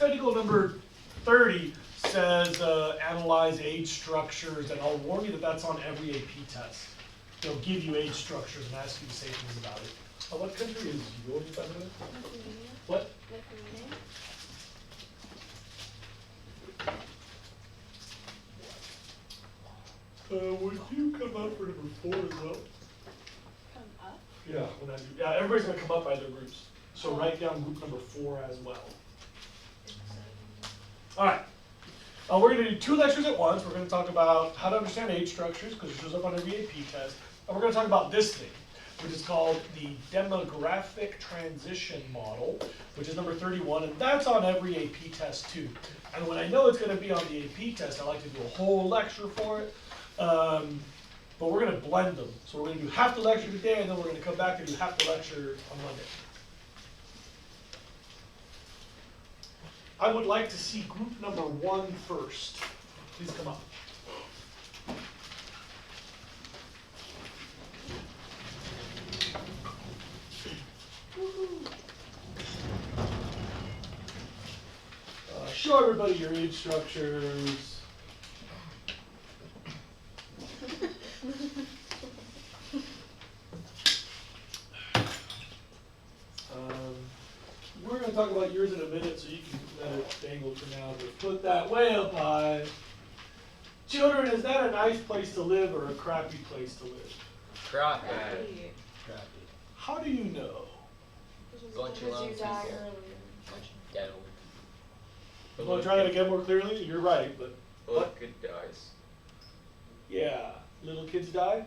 technical number 30 says analyze age structures, and I'll warn you that that's on every AP test. They'll give you age structures and ask you to say things about it. What country is yours, by the way? What? Would you come up for number 4 as well? Come up? Yeah, when I do. Yeah, everybody's gonna come up by their groups. So write down group number 4 as well. All right. We're going to do 2 lectures at once. We're going to talk about how to understand age structures, because it shows up on every AP test. And we're going to talk about this thing, which is called the demographic transition model, which is number 31, and that's on every AP test too. And when I know it's going to be on the AP test, I like to do a whole lecture for it. But we're going to blend them. So we're going to do half the lecture today, and then we're going to come back and do half the lecture on Monday. I would like to see group number 1 first. Please come up. Show everybody your age structures. We're going to talk about yours in a minute, so you can let it dangle for now. But put that way up high. Children, is that a nice place to live or a crappy place to live? Crappy. How do you know? Bunch of young people. Bunch of dead old. You want to try that again more clearly? You're right, but Little kid dies. yeah, little kids die.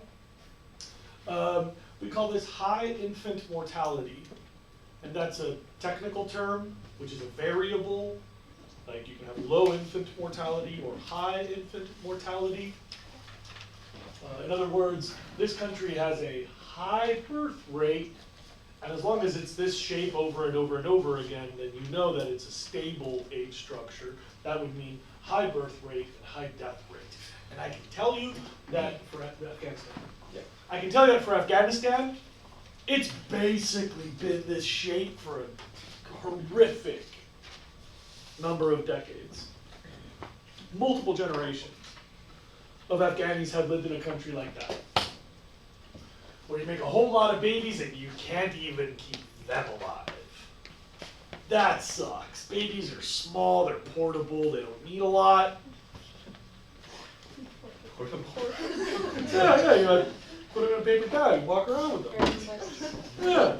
We call this high infant mortality. And that's a technical term, which is a variable. Like you can have low infant mortality or high infant mortality. In other words, this country has a high birth rate, and as long as it's this shape over and over and over again, then you know that it's a stable age structure. That would mean high birth rate and high death rate. And I can tell you that for Afghanistan. Yeah. I can tell you that for Afghanistan, it's basically been this shape for a horrific number of decades. Multiple generations of Afghanis have lived in a country like that, where you make a whole lot of babies and you can't even keep them alive. That sucks. Babies are small, they're portable, they don't need a lot. Portable? Yeah, you like put them in a paper bag, walk around with them. Yeah.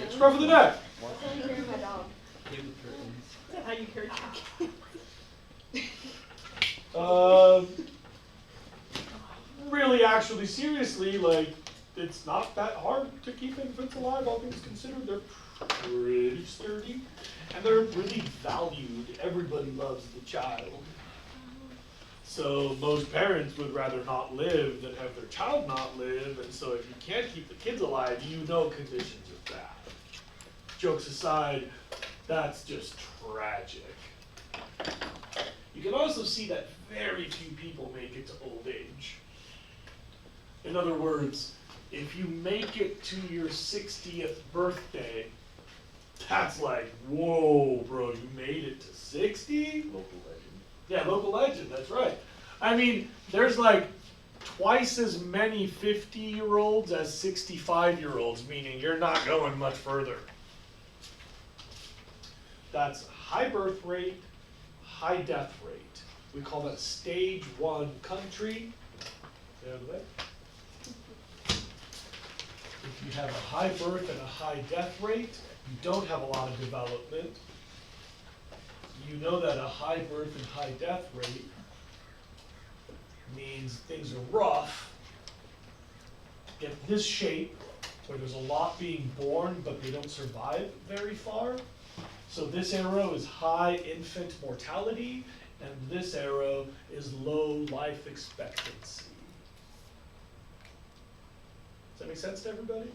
Scruff of the neck. That's how you carry my dog. Is that how you carry your kid? Really, actually, seriously, like, it's not that hard to keep infants alive, all things considered. They're pretty sturdy, and they're really valued. Everybody loves the child. So most parents would rather not live than have their child not live, and so if you can't keep the kids alive, you know conditions are bad. Jokes aside, that's just tragic. You can also see that very few people make it to old age. In other words, if you make it to your 60th birthday, that's like, whoa, bro, you made it to 60? Local legend. Yeah, local legend, that's right. I mean, there's like twice as many 50-year-olds as 65-year-olds, meaning you're not going much further. That's high birth rate, high death rate. We call that stage 1 country. If you have a high birth and a high death rate, you don't have a lot of development. You know that a high birth and high death rate means things are rough. Get this shape where there's a lot being born, but they don't survive very far. So this arrow is high infant mortality, and this arrow is low life expectancy. Does that make sense to everybody?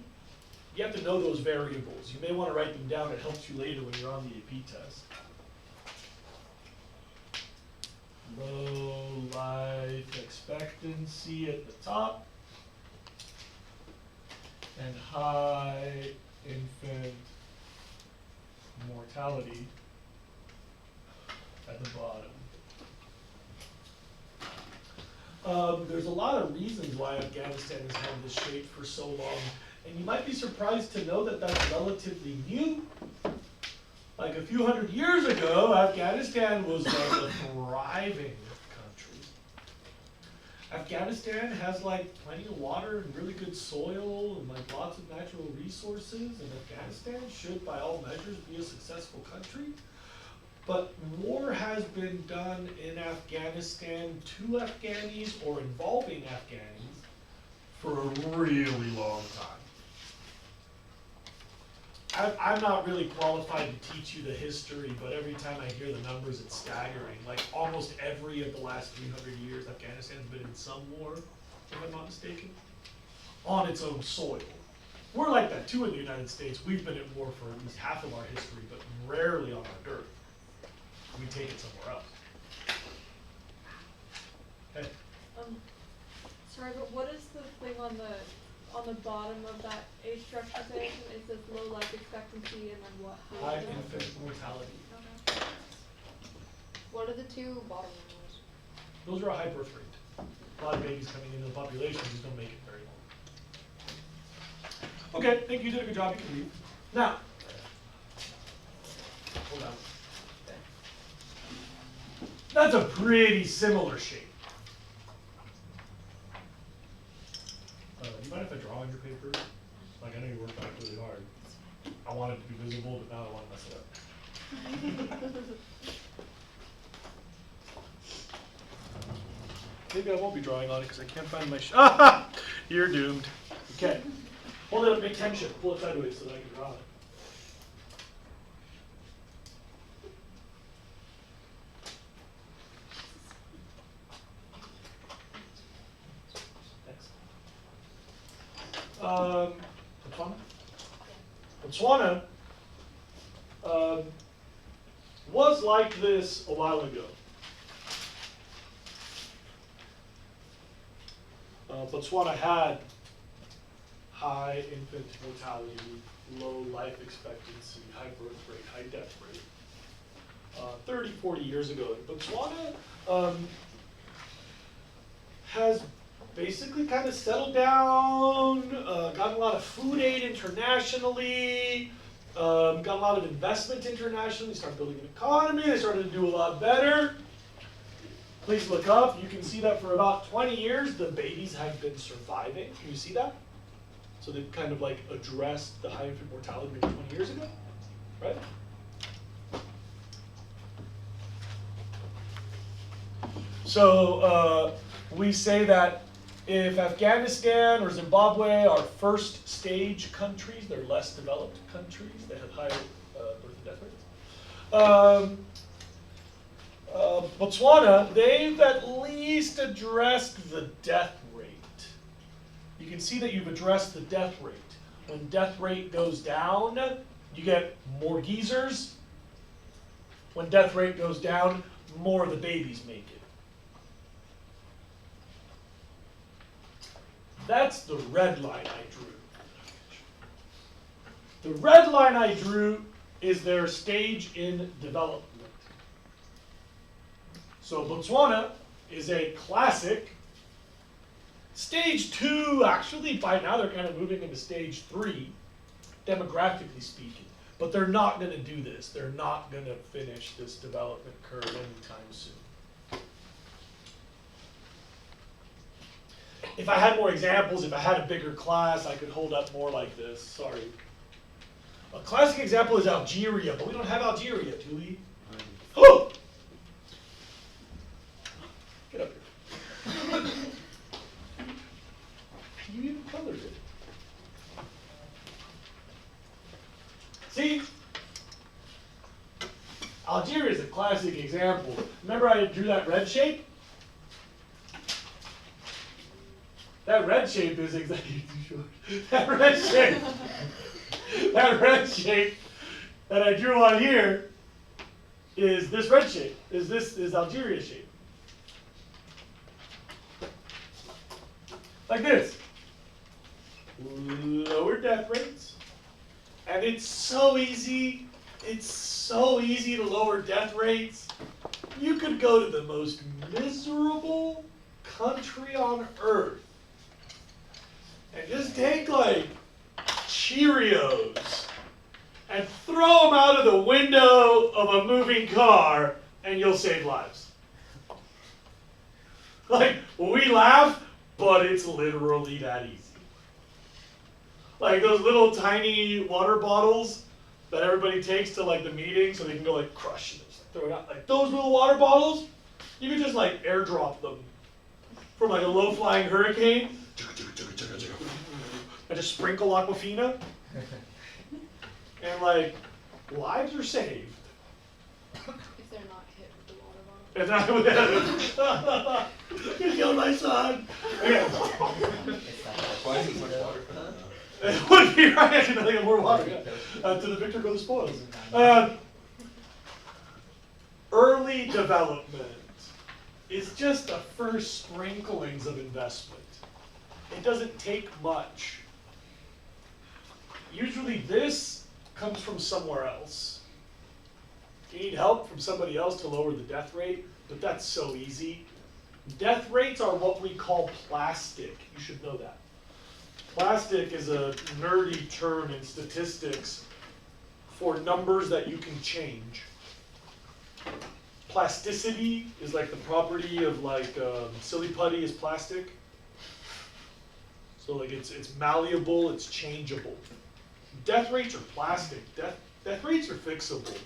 You have to know those variables. You may want to write them down. It helps you later when you're on the AP test. Low life expectancy at the top, and high infant mortality There's a lot of reasons why Afghanistan has had this shape for so long, and you might be surprised to know that that's relatively new. Like a few hundred years ago, Afghanistan was like a thriving country. Afghanistan has like plenty of water and really good soil and like lots of natural resources, and Afghanistan should by all measures be a successful country. But war has been done in Afghanistan to Afghanis or involving Afghanis for a really long time. I'm not really qualified to teach you the history, but every time I hear the numbers, it's staggering. Like almost every of the last 300 years, Afghanistan's been in some war, if I'm not mistaken, on its own soil. We're like that too in the United States. We've been at war for at least half of our dirt, but rarely on our dirt. We take it somewhere else. Okay. Sorry, but what is the thing on the bottom of that age structure say? It says low life expectancy and then what? High infant mortality. Okay. What are the two bottom ones? Those are a high birth rate. A lot of babies coming into the population just don't make it very long. Okay, thank you, you did a good job, you can leave. Now, hold on. That's a pretty similar shape. Do you mind if I draw on your paper? Like, I know you worked on it really hard. I want it to be visible, but now I want to mess it up. Maybe I won't be drawing on it because I can't find my ah! You're doomed. Okay. Hold it up, make tension. Pull it sideways so that I can draw it. Botswana was like this a while ago. Botswana had high infant mortality, low life expectancy, high birth rate, high death rate. 30, 40 years ago. Botswana has basically kind of settled down, got a lot of food aid internationally, got a lot of investment internationally, started building an economy, they started to do a lot better. Please look up, you can see that for about 20 years, the babies have been surviving. Can you see that? So they've kind of like addressed the high infant mortality maybe 20 years ago, right? So we say that if Afghanistan or Zimbabwe are first stage countries, they're less developed countries, they have higher birth and death rates. Botswana, they've at least addressed the death rate. You can see that you've addressed the death rate. When death rate goes down, you get more geezers. When death rate goes down, more of the babies make it. That's the red line I drew. The red line I drew is their stage in development. So Botswana is a classic. Stage 2, actually, by now they're kind of moving into stage 3, demographically speaking. But they're not going to do this. They're not going to finish this development curve anytime soon. If I had more examples, if I had a bigger class, I could hold up more like this. Sorry. A classic example is Algeria, but we don't have Algeria, do we? Oh! Get up here. You even colored it. See? Algeria is a classic example. Remember I drew that red shape? That red shape is exactly too short. That red shape that I drew on here is this red shape. Is Algeria shape. Like this. Lower death rates. And it's so easy to lower death rates. You could go to the most miserable country on earth and just take like Cheerios and throw them out of the window of a moving car and you'll save lives. Like, we laugh, but it's literally that easy. Like those little tiny water bottles that everybody takes to like the meeting so they can go like crush and just throw it out. Like those little water bottles, you can just like airdrop them from like a low-flying hurricane and just sprinkle Aquafina and like lives are saved. If they're not hit with the water bottle. If not, you killed my son. Okay. Why is it so much water for that? It would be right. I think of more water. Yeah. To the victor go the spoils. Early development is just the first sprinklings of investment. It doesn't take much. Usually this comes from somewhere else. You need help from somebody else to lower the death rate, but that's so easy. Death rates are what we call plastic. You should know that. Plastic is a nerdy term in statistics for numbers that you can change. Plasticity is like the property of like silly putty is plastic. So like it's malleable, it's changeable. Death rates are plastic. Death rates are fixable.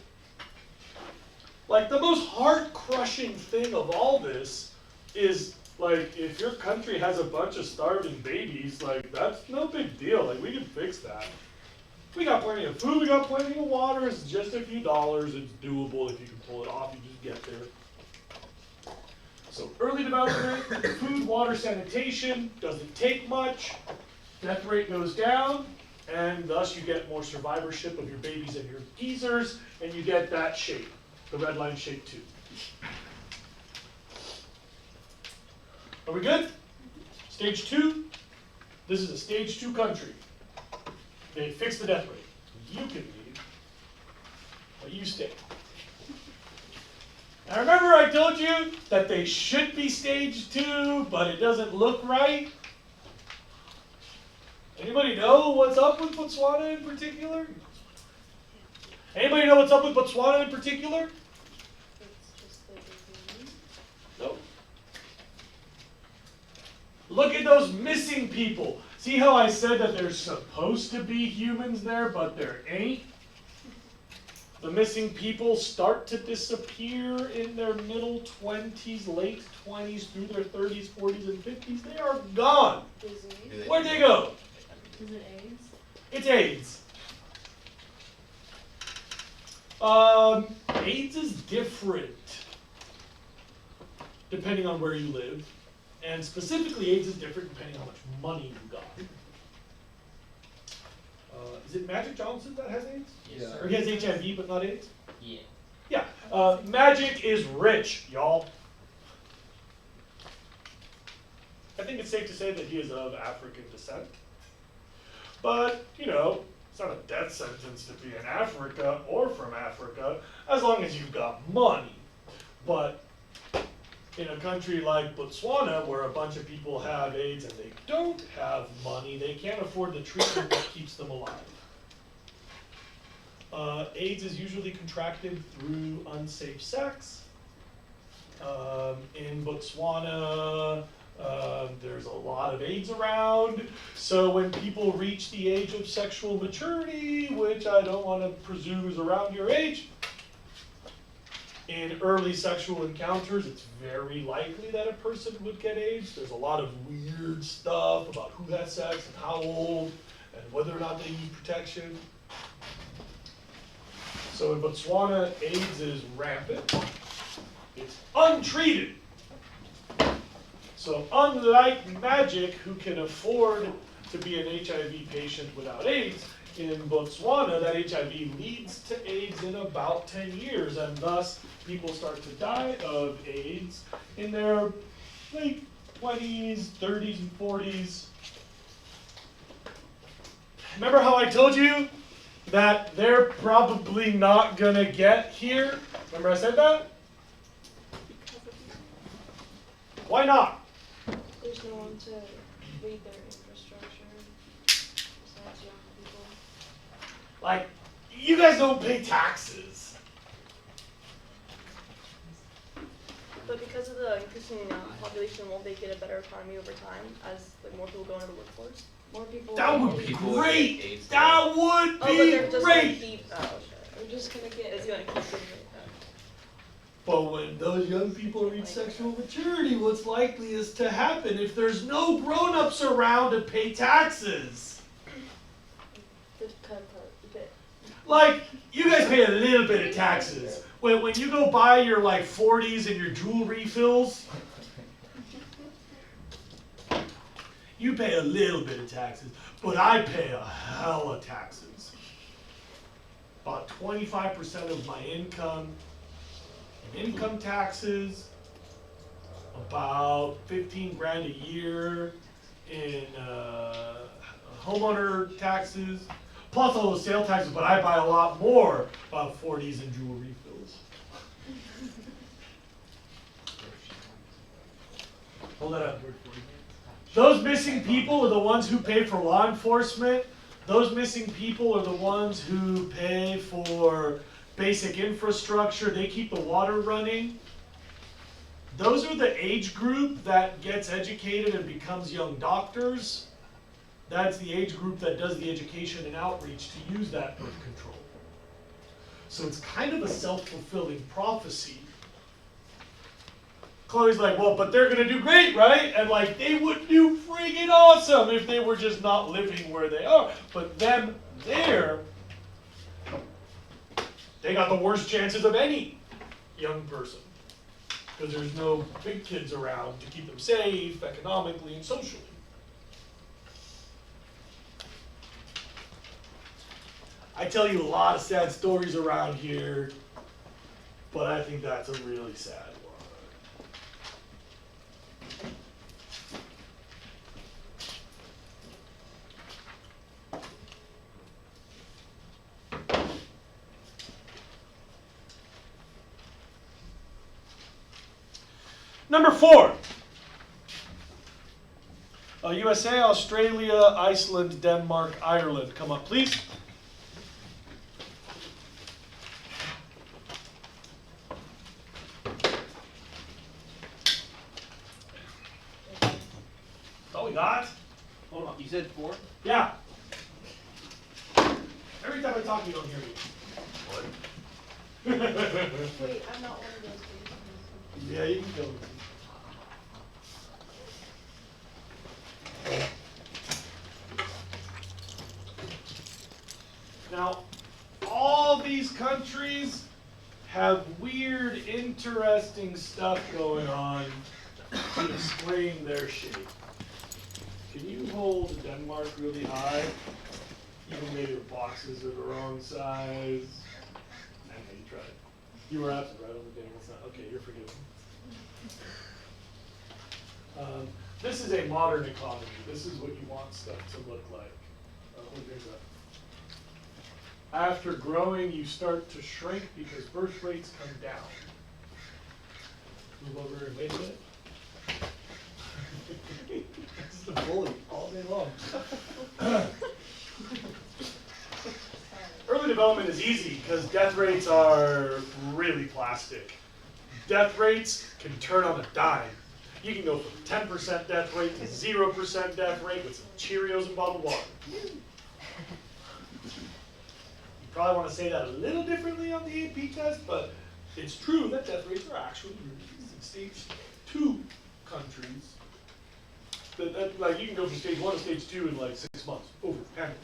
Like the most heart-crushing thing of all this is like if your country has a bunch of starving babies, like that's no big deal. Like we can fix that. We got plenty of food, we got plenty of water, it's just a few dollars, it's doable if you can pull it off, you just get there. So early development, food, water, sanitation, doesn't take much, death rate goes down, and thus you get more survivorship of your babies and your geezers, and you get that shape, the red line shape too. Are we good? Stage 2, this is a stage 2 country. They fix the death rate. You can leave, but you stay. Now remember I told you that they should be stage 2, but it doesn't look right? Anybody know what's up with Botswana in particular? Anybody know what's up with Botswana in particular? It's just the disease. No. Look at those missing people. See how I said that there's supposed to be humans there, but there ain't? The missing people start to disappear in their middle 20s, late 20s, through their 30s, 40s, and 50s. They are gone. Disease? Where'd they go? Is it AIDS? It's AIDS. AIDS is different depending on where you live. And specifically, AIDS is different depending on how much money you got. Is it Magic Johnson that has AIDS? Yes, Or he has HIV but not AIDS? Yeah. Yeah. Magic is rich, y'all. I think it's safe to say that he is of African descent. But, you know, it's not a death sentence to be in Africa or from Africa, as long as you've got money. But in a country like Botswana, where a bunch of people have AIDS and they don't have money, they can't afford the treatment that keeps them alive. AIDS is usually contracted through unsafe sex. In Botswana, there's a lot of AIDS around, so when people reach the age of sexual maturity, which I don't want to presume is around your age, in early sexual encounters, it's very likely that a person would get AIDS. There's a lot of weird stuff about who had sex and how old and whether or not they need protection. So in Botswana, AIDS is rampant. It's untreated. So unlike Magic, who can afford to be an HIV patient without AIDS, in Botswana, that HIV leads to AIDS in about 10 years, and thus people start to die of AIDS in their late 20s, 30s, and 40s. Remember how I told you that they're probably not gonna get here? Remember I said that? Why not? there's no one to lead their infrastructure besides young people. Like, you guys don't pay taxes. But because of the increasing population, won't they get a better economy over time as like more people go into the workforce? More people. That would be great. That would Oh, but be they're just gonna great. keep. Oh, shit. We're just gonna get. It's gonna keep doing it. But when those young people reach sexual maturity, what's likely is to happen if there's no grown-ups around to pay taxes? Just cut a bit. Like, you guys pay a little bit of taxes. When you go buy your like 40s and your jewel refills, you pay a little bit of taxes, but I pay a hell of taxes. About 25% of my income in income taxes, about 15 grand a year in homeowner taxes, plus all those sale taxes, but I buy a lot more, about 40s and jewel refills. Hold that up. Those missing people are the ones who pay for law enforcement. Those missing people are the ones who pay for basic infrastructure. They keep the water running. Those are the age group that gets educated and becomes young doctors. That's the age group that does the education and outreach to use that birth control. So it's kind of a self-fulfilling prophecy. Chloe's like, well, but they're gonna do great, right? And like, they would do freaking awesome if they were just not living where they are. But them there, they got the worst chances of any young person. Because there's no big kids around to keep them safe economically and socially. I tell you a lot of sad stories around here, but I think that's a really sad one. Number 4. USA, Australia, Iceland, Denmark, Ireland. Come up, please. That's all we got. Hold on, you said 4? Yeah. Every time I talk, you don't hear me. What? Wait, I'm not one of those people. Yeah, you can go. Now, all these countries have weird, interesting stuff going on to explain their shape. Can you hold Denmark really high? Even maybe the boxes are the wrong size. I know you tried. You were absent, right, on the day. Okay, you're forgiven. This is a modern economy. This is what you want stuff to look like. Here's that. After growing, you start to shrink because birth rates come down. Move over and wait a minute. This is the bully all day long. Early development is easy because death rates are really plastic. Death rates can turn on a dime. You can go from 10% death rate to 0% death rate with some Cheerios and bottled water. You probably want to say that a little differently on the AP test, but it's true that death rates are actually really in stage 2 countries. Like you can go from stage 1 to stage 2 in like 6 months, over handled.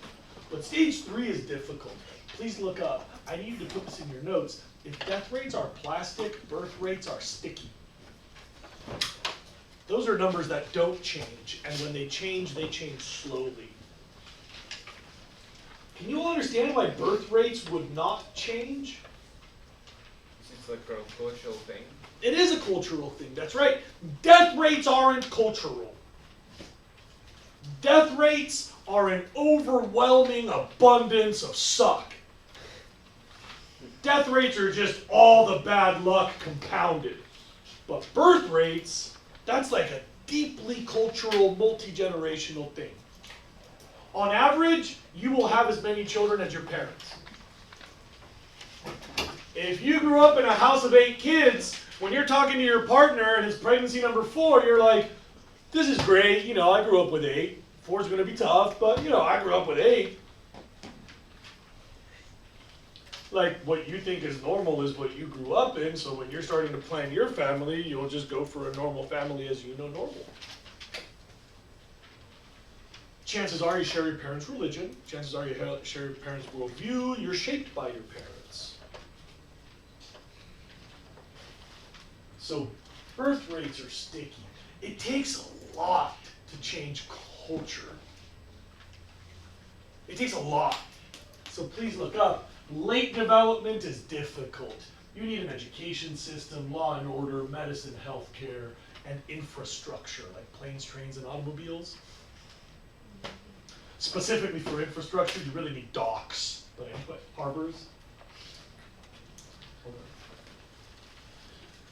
But stage 3 is difficult. Please look up. I need you to put this in your notes. If death rates are plastic, birth rates are sticky. Those are numbers that don't change, and when they change slowly. Can you all understand why birth rates would not change? It's like a cultural thing. It is a cultural thing, that's right. Death rates aren't cultural. Death rates are an overwhelming abundance of suck. Death rates are just all the bad luck compounded. But birth rates, that's like a deeply cultural, multi-generational thing. On average, you will have as many children as your parents. If you grew up in a house of 8 kids, when you're talking to your partner and it's pregnancy number 4, you're like, this is great, you know, I grew up with 8. 4 is going to be tough, but, you know, I grew up with 8. Like, what you think is normal is what you grew up in, so when you're starting to plan your family, you'll just go for a normal family as you know normal. Chances are you share your parents' religion. Chances are you share your parents' worldview. You're shaped by your parents. So birth rates are sticky. It takes a lot to change culture. It takes a lot. So please look up. Late development is difficult. You need an education system, law and order, medicine, healthcare, and infrastructure, like planes, trains, and automobiles. Specifically for infrastructure, you really need docks, but anyway, harbors.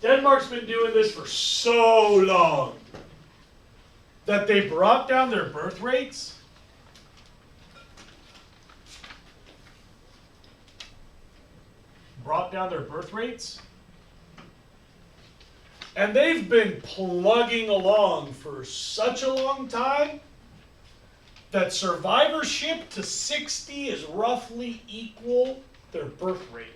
Denmark's been doing this for so long that they brought down their birth rates. And they've been plugging along for such a long time that survivorship to 60 is roughly equal their birth rate.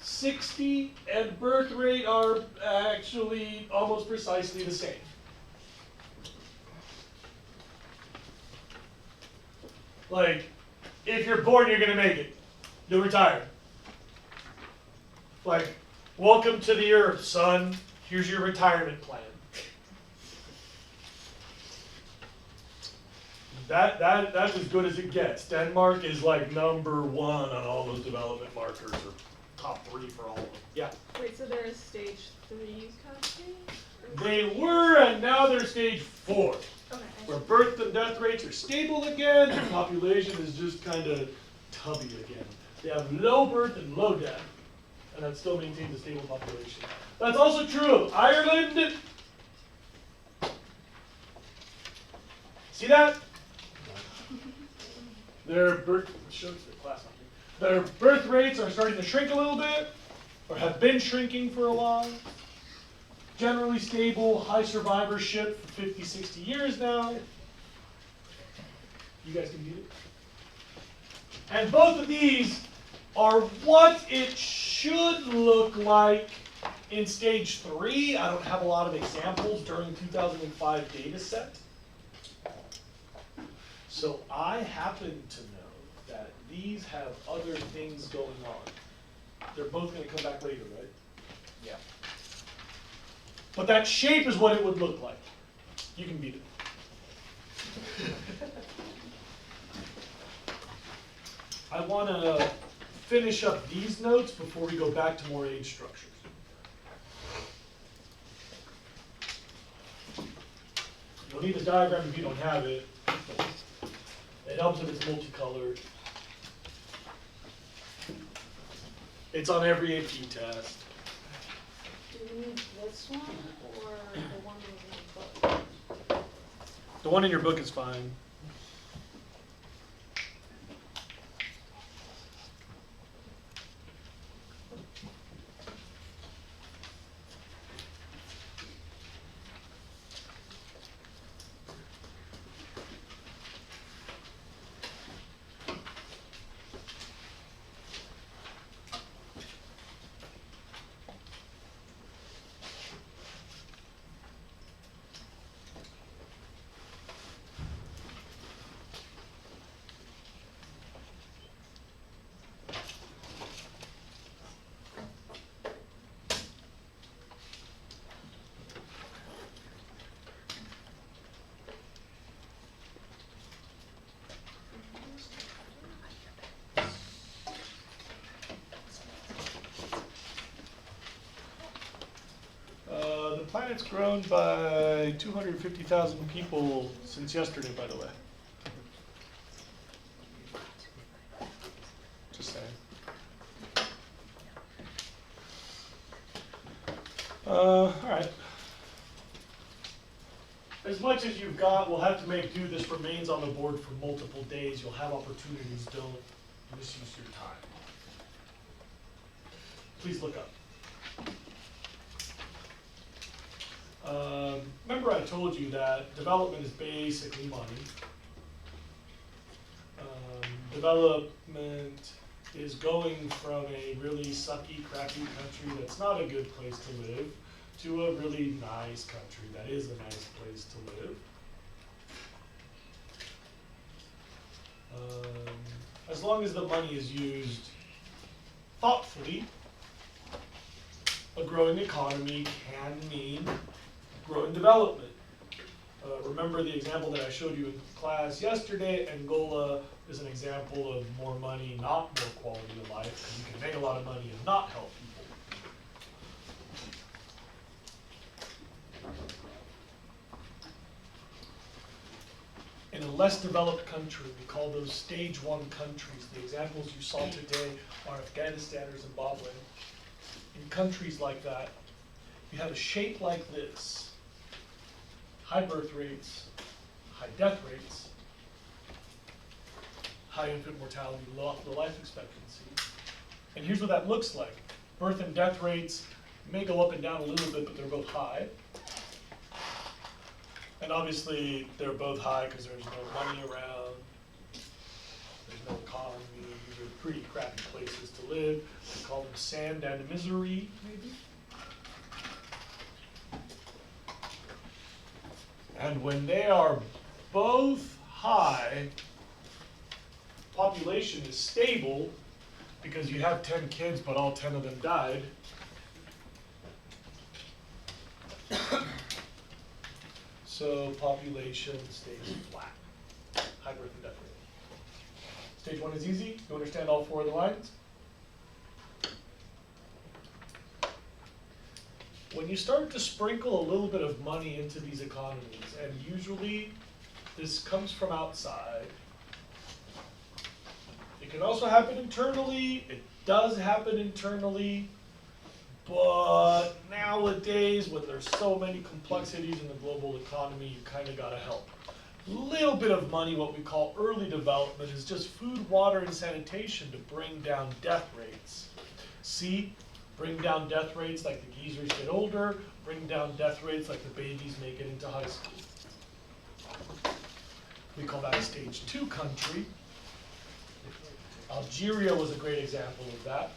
60 and birth rate are actually almost precisely the same. Like, if you're born, you're gonna make it. You'll retire. Like, welcome to the earth, son. Here's your retirement plan. That's as good as it gets. Denmark is like number 1 on all those development markers, or top 3 for all of them. Yeah. Wait, so they're a stage 3 country? They were, and now they're stage 4. Okay. Where birth and death rates are stable again, the population is just kind of tubby again. They have low birth and low death, and that still maintains a stable population. That's also true of Ireland. See that? Their birth rates are starting to shrink a little bit, or have been shrinking for a while. Generally stable, high survivorship for 50, 60 years now. You guys can beat it. And both of these are what it should look like in stage 3. I don't have a lot of examples during the 2005 data set. So I happen to know that these have other things going on. They're both going to come back later, right? Yeah. But that shape is what it would look like. You can beat it. I want to finish up these notes before we go back to more age structures. You'll need the diagram if you don't have it. It helps if it's multicolored. It's on every AP test. Do we need this one or the one in the book? The one in your book is fine. The planet's grown by 250,000 people since yesterday, by the way. Just saying. Alright. As much as you've got, we'll have to make do. This remains on the board for multiple days. You'll have opportunities. Don't misuse your time. Please look up. Remember I told you that development is basically money. Development is going from a really sucky, crappy country that's not a good place to live to a really nice country that is a nice place to live. As long as the money is used thoughtfully, a growing economy can mean growing development. Remember the example that I showed you in class yesterday. Angola is an example of more money, not more quality of life, because you can make a lot of money and not help people. In a less developed country, we call those stage 1 countries. The examples you saw today are Afghanistan or Zimbabwe. In countries like that, you have a shape like this: high birth rates, high death rates, high infant mortality, low life expectancy. And here's what that looks like. Birth and death rates may go up and down a little bit, but they're both high. And obviously, they're both high because there's no money around, there's no economy, these are pretty crappy places to live. We call them sand and misery, maybe? And when they are both high, population is stable because you have 10 kids, but all 10 of them died. So population stays flat. High birth and death rate. Stage 1 is easy. You understand all 4 of the lines? When you start to sprinkle a little bit of money into these economies, and usually this comes from outside, it can also happen internally. It does happen internally. But nowadays, when there's so many complexities in the global economy, you kind of got to help. A little bit of money, what we call early development, is just food, water, and sanitation to bring down death rates. See? Bring down death rates like the geezers get older, bring down death rates like the babies make it into high school. We call that a stage 2 country. Algeria was a great example of that.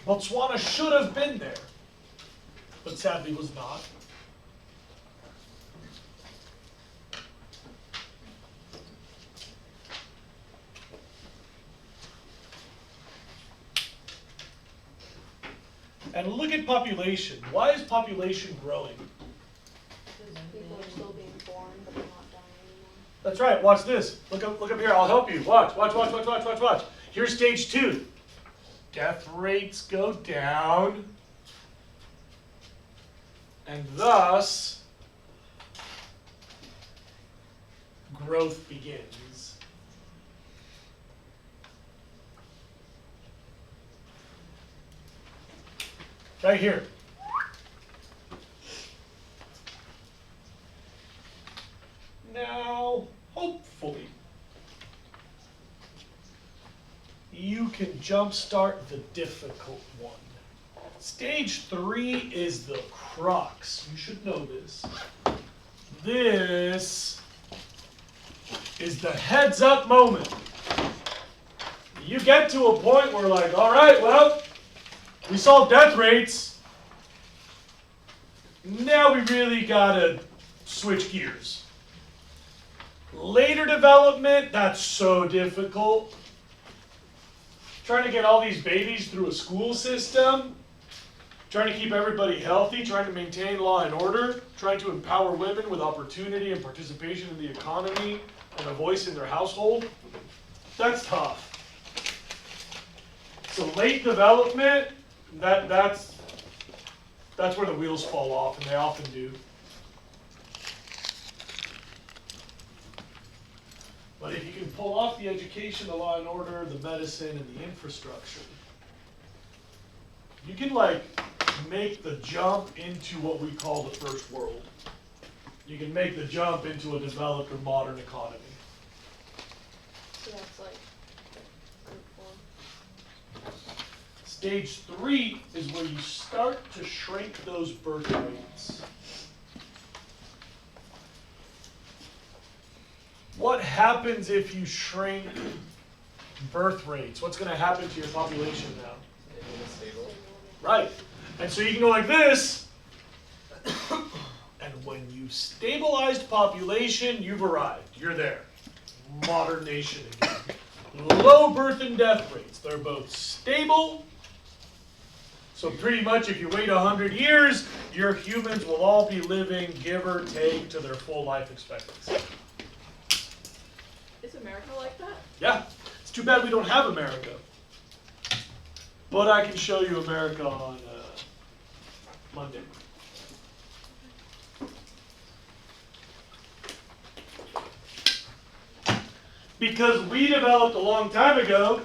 Botswana should have been there, but sadly was not. And look at population. Why is population growing? Because people are still being born, but they're not dying anymore. That's right, watch this. Look up here, I'll help you. Watch. Here's stage 2. Death rates go down, and thus growth begins. Right here. Now, hopefully, you can jumpstart the difficult one. Stage 3 is the crux. You should know this. This is the heads up moment. You get to a point where like, all right, well, we saw death rates. Now we really gotta switch gears. Later development, that's so difficult. Trying to get all these babies through a school system, trying to keep everybody healthy, trying to maintain law and order, trying to empower women with opportunity and participation in the economy and a voice in their household. That's tough. So late development, that's where the wheels fall off, and they often do. But if you can pull off the education, the law and order, the medicine, and the infrastructure, you can like make the jump into what we call the first world. You can make the jump into a developed or modern economy. So that's like group one. Stage 3 is where you start to shrink those birth rates. What happens if you shrink birth rates? What's going to happen to your population now? Stable. Right. And so you can go like this. And when you've stabilized population, you've arrived. You're there. Modern nation again. Low birth and death rates. They're both stable. So pretty much if you wait 100 years, your humans will all be living, give or take, to their full life expectancy. Is America like that? Yeah. It's too bad we don't have America. But I can show you America on Monday. Because we developed a long time ago,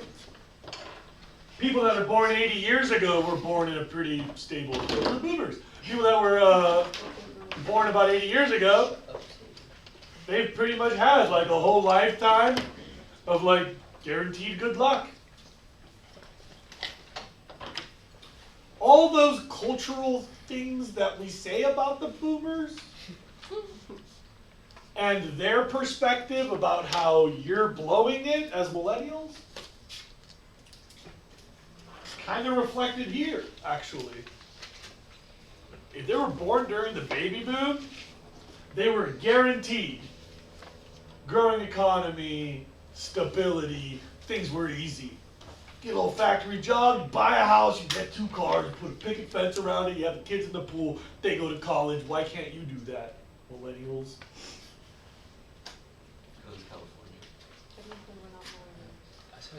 people that are born 80 years ago were born in a pretty stable, those are boomers. People that were born about 80 years ago, they've pretty much had like a whole lifetime of like guaranteed good luck. All those cultural things that we say about the boomers and their perspective about how you're blowing it as millennials, kind of reflected here, actually. If they were born during the baby boom, they were guaranteed growing economy, stability, things were easy. Get a little factory job, you buy a house, you get 2 cars, you put a picket fence around it, you have the kids in the pool, they go to college. Why can't you do that, millennials? Because of California. Technically, we're not millennials. I saw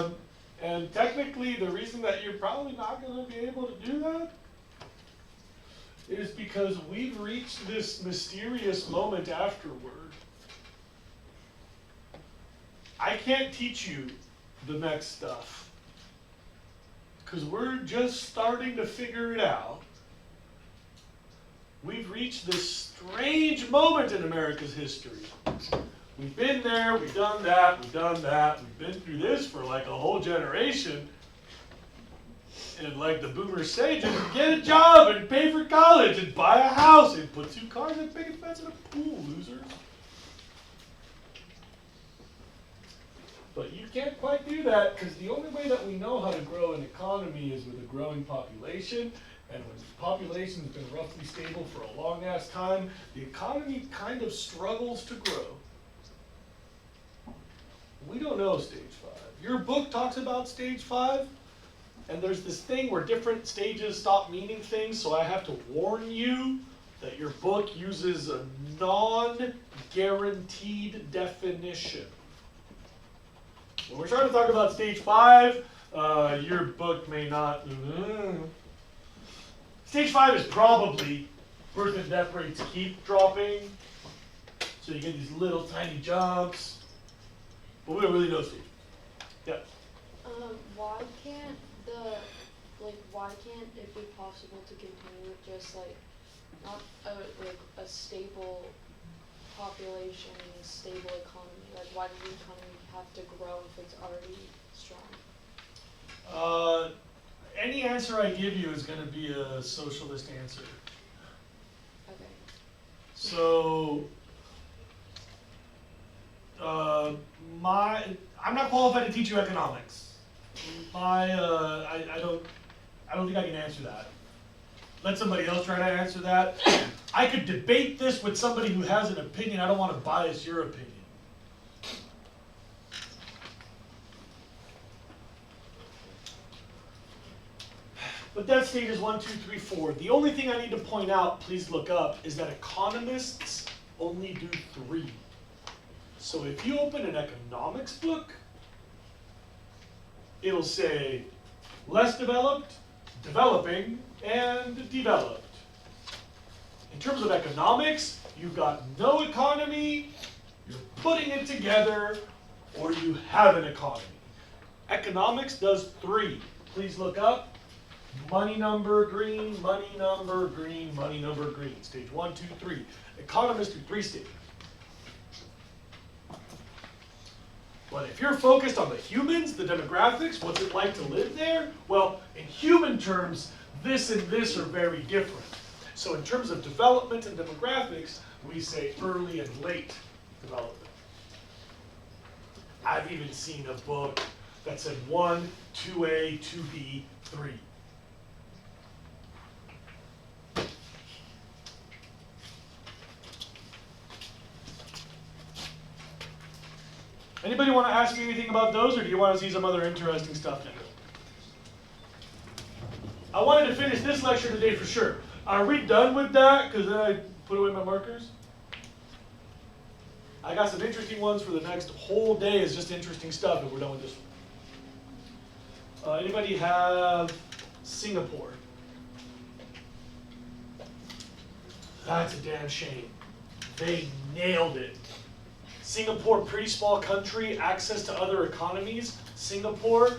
you. And technically, the reason that you're probably not going to be able to do that is because we've reached this mysterious moment afterward. I can't teach you the next stuff because we're just starting to figure it out. We've reached this strange moment in America's history. We've been there, we've done that, we've done that, we've been through this for like a whole generation. And like the boomers say, just get a job and pay for college and buy a house and put 2 cars and a picket fence and a pool, losers. But you can't quite do that because the only way that we know how to grow an economy is with a growing population. And when the population's been roughly stable for a long ass time, the economy kind of struggles to grow. We don't know stage 5. Your book talks about stage 5, and there's this thing where different stages stop meaning things, so I have to warn you that your book uses a non-guaranteed definition. When we're trying to talk about stage 5, your book may not. Stage 5 is probably birth and death rates keep dropping, so you get these little tiny jumps. But we don't really know stage. Yeah. Why can't it be possible to continue with just like not a stable population and a stable economy? Like why does the economy have to grow if it's already strong? Any answer I give you is going to be a socialist answer. Okay. So, I'm not qualified to teach you economics. I don't think I can answer that. Let somebody else try to answer that. I could debate this with somebody who has an opinion. I don't want to bias your opinion. But that's stages 1, 2, 3, 4. The only thing I need to point out, please look up, is that economists only do 3. So if you open an economics book, it'll say less developed, developing, and developed. In terms of economics, you've got no economy, you're putting it together, or you have an economy. Economics does 3. Please look up. Money number green, money number green, money number green. Stage 1, 2, 3. Economists do 3 stages. But if you're focused on the humans, the demographics, what's it like to live there? Well, in human terms, this and this are very different. So in terms of development and demographics, we say early and late development. I've even seen a book that said 1, 2A, 2B, 3. Anybody want to ask me anything about those, or do you want to see some other interesting stuff now? I wanted to finish this lecture today for sure. Are we done with that? Because then I put away my markers. I got some interesting ones for the next whole day. Is just interesting stuff if we're done with this one. Anybody have Singapore? That's a damn shame. They nailed it. Singapore, pretty small country, access to other economies. Singapore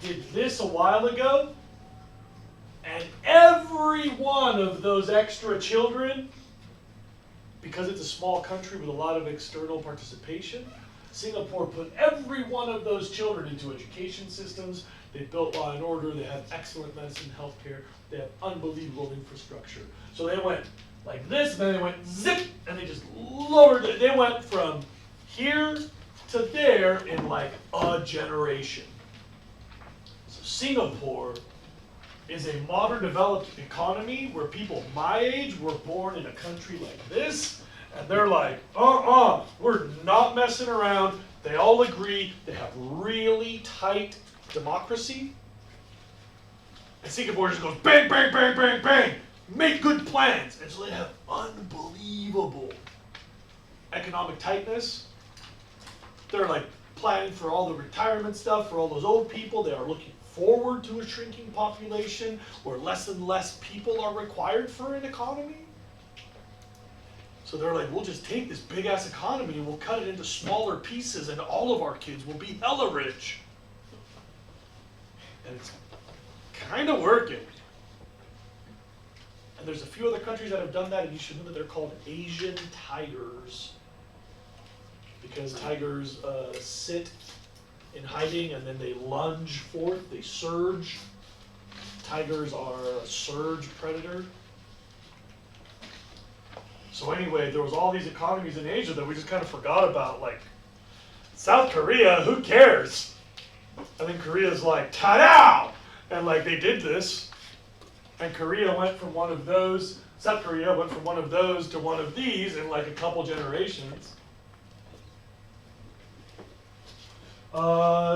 did this a while ago, and every one of those extra children, because it's a small country with a lot of external participation, Singapore put every one of those children into education systems. They built law and order. They have excellent medicine, healthcare. They have unbelievable infrastructure. So they went like this, and then they went zip, and they just lowered it. They went from here to there in like a generation. So Singapore is a modern developed economy where people my age were born in a country like this, and they're like, we're not messing around. They all agree. They have really tight democracy. And Singapore just goes bang, bang, bang, bang, bang. Make good plans. And so they have unbelievable economic tightness. They're like planning for all the retirement stuff for all those old people. They are looking forward to a shrinking population where less and less people are required for an economy. So they're like, we'll just take this big ass economy and we'll cut it into smaller pieces and all of our kids will be hella rich. And it's kind of working. And there's a few other countries that have done that, and you should know that they're called Asian tigers. Because tigers sit in hiding and then they lunge forth, they surge. Tigers are a surge predator. So anyway, there was all these economies in Asia that we just kind of forgot about, like South Korea, who cares? And then Korea's like, ta-da! And like they did this, and Korea went from one of those, South Korea went from one of those to one of these in like a couple generations.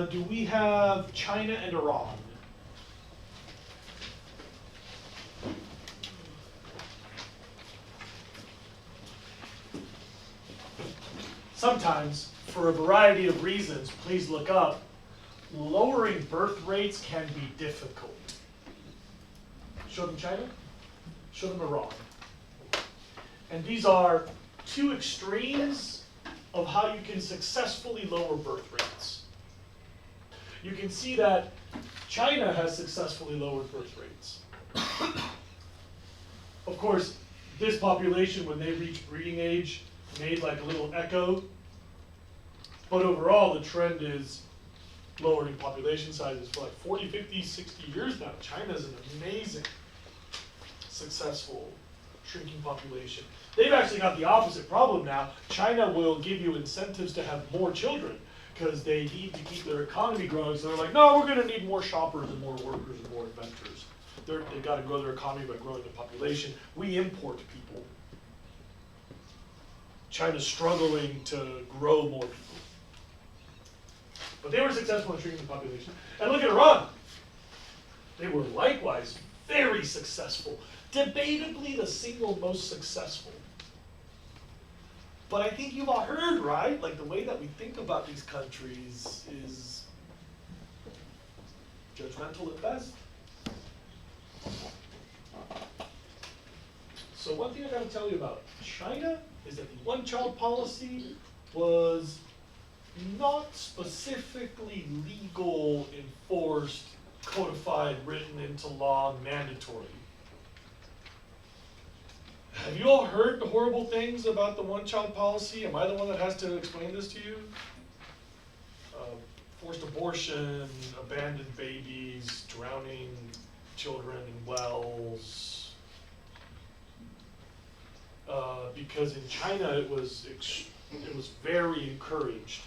Do we have China and Iran? Sometimes, for a variety of reasons, please look up, lowering birth rates can be difficult. Show them China, show them Iran. And these are two extremes of how you can successfully lower birth rates. You can see that China has successfully lowered birth rates. Of course, this population, when they reach breeding age, made like a little echo. But overall, the trend is lowering population sizes for like 40, 50, 60 years now. China is an amazing, successful shrinking population. They've actually got the opposite problem now. China will give you incentives to have more children because they need to keep their economy growing. So they're like, no, we're going to need more shoppers and more workers and more inventors. They've got to grow their economy by growing the population. We import people. China's struggling to grow more people. But they were successful in shrinking the population. And look at Iran. They were likewise very successful. Debatably the single most successful. But I think you've all heard, right? Like the way that we think about these countries is judgmental at best. So one thing I gotta tell you about China is that the one-child policy was not specifically legal, enforced, codified, written into law mandatory. Have you all heard the horrible things about the one-child policy? Am I the one that has to explain this to you? Forced abortion, abandoned babies, drowning children in wells. Because in China it was very encouraged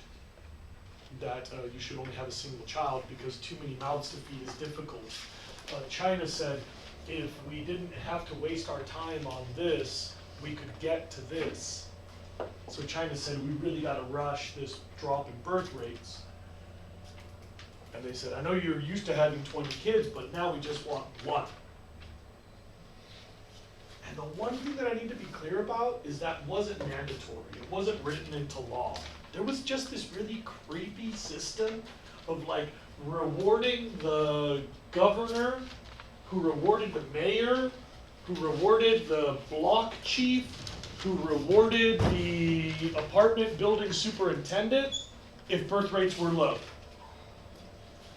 that you should only have a single child because too many mouths to feed is difficult. China said, if we didn't have to waste our time on this, we could get to this. So China said, we really got to rush this drop in birth rates. And they said, I know you're used to having 20 kids, but now we just want one. And the one thing that I need to be clear about is that wasn't mandatory. It wasn't written into law. There was just this really creepy system of like rewarding the governor, who rewarded the mayor, who rewarded the block chief, who rewarded the apartment building superintendent if birth rates were low.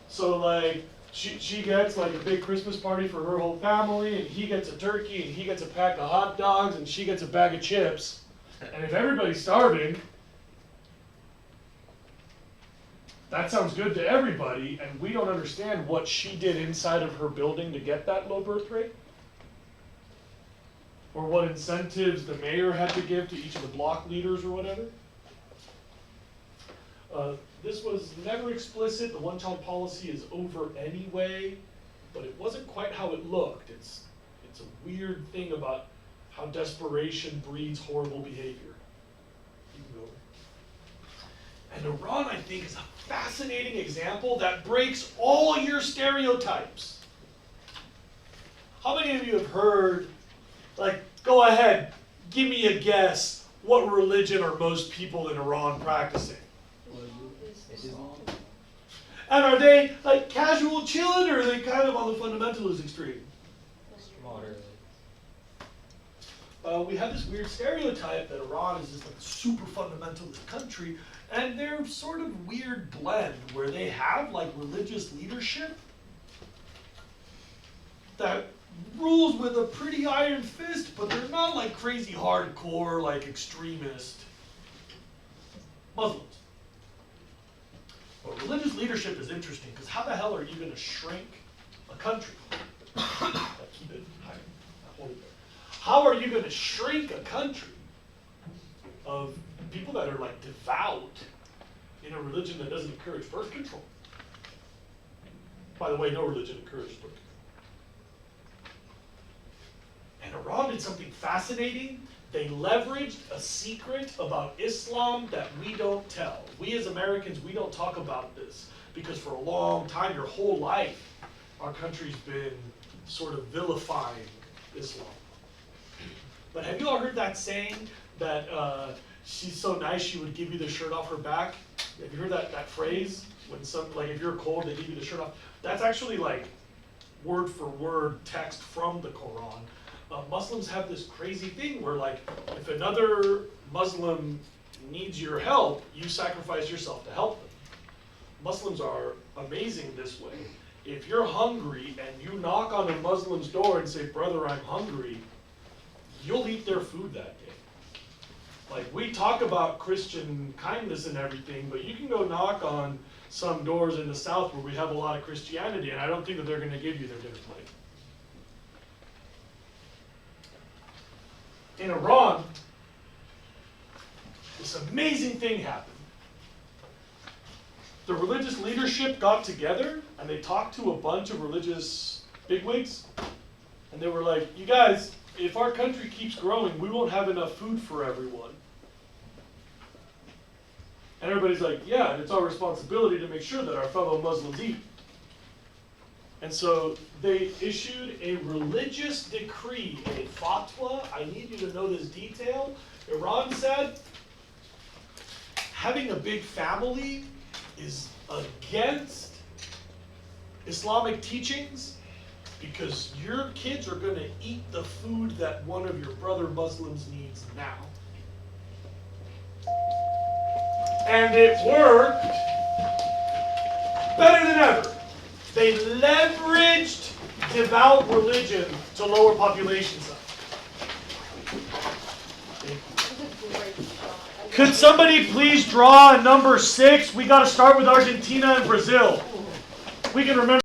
So like, she gets like a big Christmas party for her whole family, and he gets a turkey, and he gets a pack of hot dogs, and she gets a bag of chips. And if everybody's starving, that sounds good to everybody, and we don't understand what she did inside of her building to get that low birth rate. Or what incentives the mayor had to give to each of the block leaders or whatever. This was never explicit. The one-child policy is over anyway, but it wasn't quite how it looked. It's a weird thing about how desperation breeds horrible behavior. You can go over. And Iran, I think, is a fascinating example that breaks all your stereotypes. How many of you have heard, like, go ahead, give me a guess, what religion are most people in Iran practicing? And are they like casual chilling, or are they kind of on the fundamentalist extreme? Moderate. We have this weird stereotype that Iran is this like super fundamentalist country, and they're sort of weird blend where they have like religious leadership that rules with a pretty iron fist, but they're not like crazy hardcore like extremist Muslims. But religious leadership is interesting, because how the hell are you going to shrink a country? Keep it high. Hold it there. How are you going to shrink a country of people that are like devout in a religion that doesn't encourage birth control? By the way, no religion encourages birth control. And Iran did something fascinating. They leveraged a secret about Islam that we don't tell. We as Americans, we don't talk about this, because for a long time, your whole life, our country's been sort of vilifying Islam. But have you all heard that saying that she's so nice she would give you the shirt off her back? Have you heard that phrase? When like if you're cold, they give you the shirt off. That's actually like word for word text from the Quran. Muslims have this crazy thing where like if another Muslim needs your help, you sacrifice yourself to help them. Muslims are amazing this way. If you're hungry and you knock on a Muslim's door and say, "Brother, I'm hungry," you'll eat their food that day. Like, we talk about Christian kindness and everything, but you can go knock on some doors in the South where we have a lot of Christianity, and I don't think that they're going to give you their dinner plate. In Iran, this amazing thing happened. The religious leadership got together and they talked to a bunch of religious bigwigs, and they were like, "You guys, if our country keeps growing, we won't have enough food for everyone." And everybody's like, "Yeah, and it's our responsibility to make sure that our fellow Muslims eat." And so they issued a religious decree, a fatwa. I need you to know this detail. Iran said, having a big family is against Islamic teachings, because your kids are going to eat the food that one of your brother Muslims needs now. And it worked better than ever. They leveraged devout religion to lower population size? That was a great shot. Could somebody please draw a number 6? We got to start with Argentina and Brazil. We can remember.